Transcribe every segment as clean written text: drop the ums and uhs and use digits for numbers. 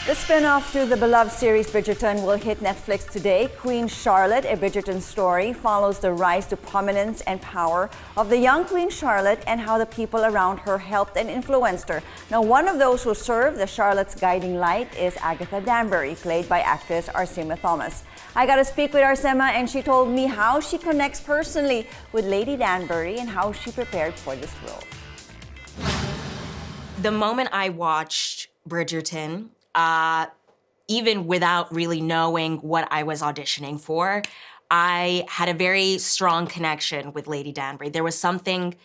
The spin-off to the beloved series Bridgerton will hit Netflix today. Queen Charlotte, a Bridgerton story, follows the rise to prominence and power of the young Queen Charlotte and how the people around her helped and influenced her. Now, one of those who served as Charlotte's guiding light is Agatha Danbury, played by actress Arsema Thomas. I got to speak with Arsema, and she told me how she connects personally with Lady Danbury and how she prepared for this role. The moment I watched Bridgerton, even without really knowing what I was auditioning for, I had a very strong connection with Lady Danbury. There was something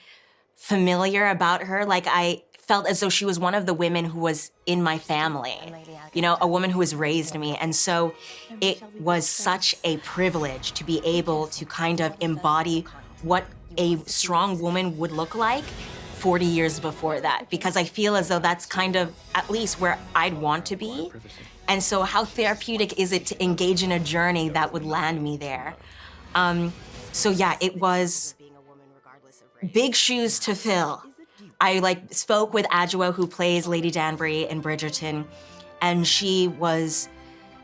familiar about her. Like, I felt as though she was one of the women who was in my family, you know, a woman who has raised me. And so it was such a privilege to be able to kind of embody what a strong woman would look like 40 years before that, because I feel as though that's kind of at least where I'd want to be. And so how therapeutic is it to engage in a journey that would land me there? So yeah, it was big shoes to fill. I spoke with Adjoa, who plays Lady Danbury in Bridgerton, and she was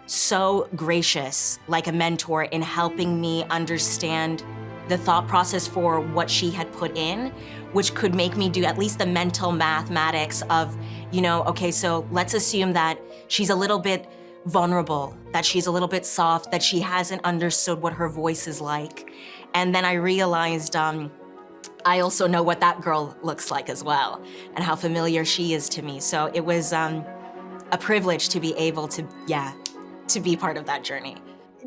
so gracious, like a mentor, in helping me understand the thought process for what she had put in, which could make me do at least the mental mathematics of, you know, okay, so let's assume that she's a little bit vulnerable, that she's a little bit soft, that she hasn't understood what her voice is like. And then I realized I also know what that girl looks like as well, and how familiar she is to me. So it was a privilege to be able to be part of that journey.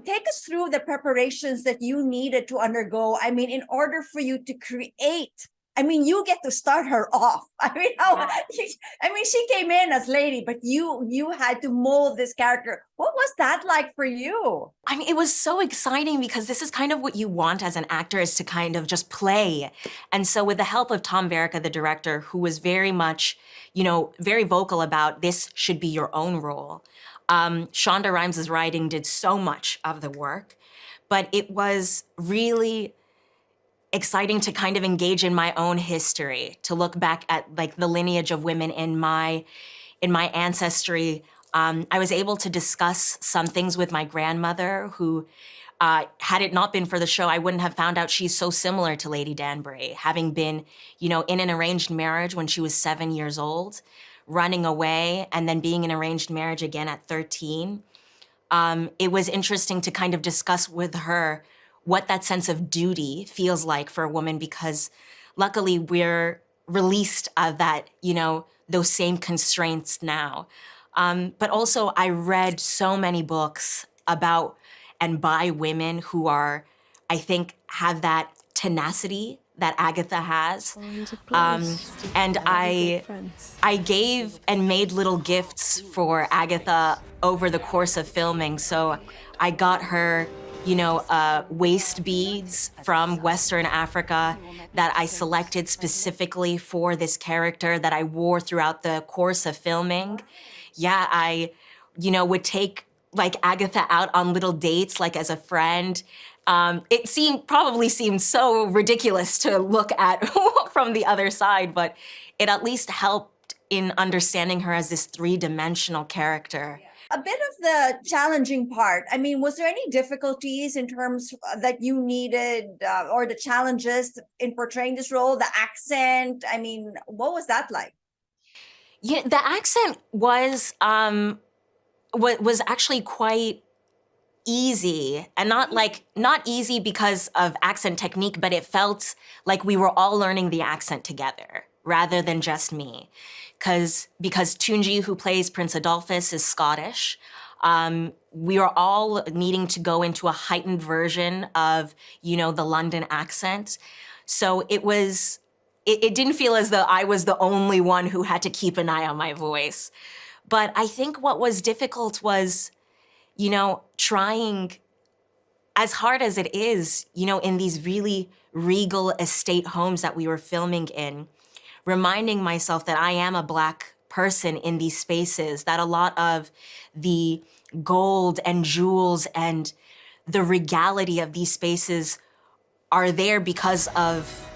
Take us through the preparations that you needed to undergo. I mean, in order for you to create, I mean, you get to start her off. She came in as Lady, but you had to mold this character. What was that like for you? I mean, it was so exciting because this is kind of what you want as an actor, is to kind of just play. And so with the help of Tom Verica, the director, who was very much, you know, very vocal about this should be your own role. Shonda Rhimes' writing did so much of the work, but it was really exciting to kind of engage in my own history, to look back at like the lineage of women in my ancestry. I was able to discuss some things with my grandmother, who, had it not been for the show, I wouldn't have found out she's so similar to Lady Danbury, having been, you know, in an arranged marriage when she was 7 years old, running away, and then being in an arranged marriage again at 13. It was interesting to kind of discuss with her what that sense of duty feels like for a woman, because luckily we're released of that, you know, those same constraints now. But also I read so many books about and by women who are, I think, have that tenacity that Agatha has. And I gave and made little gifts for Agatha over the course of filming. So I got her, you know, waist beads from Western Africa that I selected specifically for this character that I wore throughout the course of filming. Yeah, I, you know, would take like Agatha out on little dates, like as a friend. It probably seemed so ridiculous to look at from the other side, but it at least helped in understanding her as this three-dimensional character. A bit of the challenging part, I mean, was there any difficulties in terms that you needed or the challenges in portraying this role, the accent? I mean, what was that like? Yeah, the accent was actually quite easy, and not easy because of accent technique, but it felt like we were all learning the accent together rather than just me. Because Tunji, who plays Prince Adolphus, is Scottish. We are all needing to go into a heightened version of, you know, the London accent. So it didn't feel as though I was the only one who had to keep an eye on my voice. But I think what was difficult was, you know, trying, as hard as it is, you know, in these really regal estate homes that we were filming in, reminding myself that I am a Black person in these spaces, that a lot of the gold and jewels and the regality of these spaces are there because of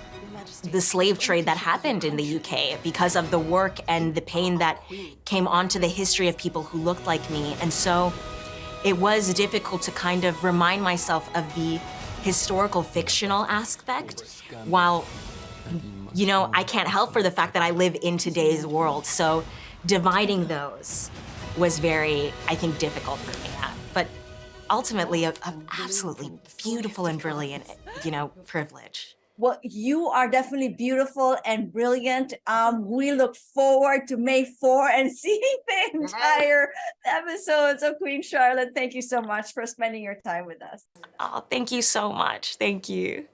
the slave trade that happened in the UK, because of the work and the pain that came onto the history of people who looked like me. And so it was difficult to kind of remind myself of the historical fictional aspect while, you know, I can't help for the fact that I live in today's world. So dividing those was very, I think, difficult for me. But ultimately, an absolutely beautiful and brilliant, you know, privilege. Well, you are definitely beautiful and brilliant. We look forward to May 4 and seeing the entire episodes of Queen Charlotte. Thank you so much for spending your time with us. Oh, thank you so much. Thank you.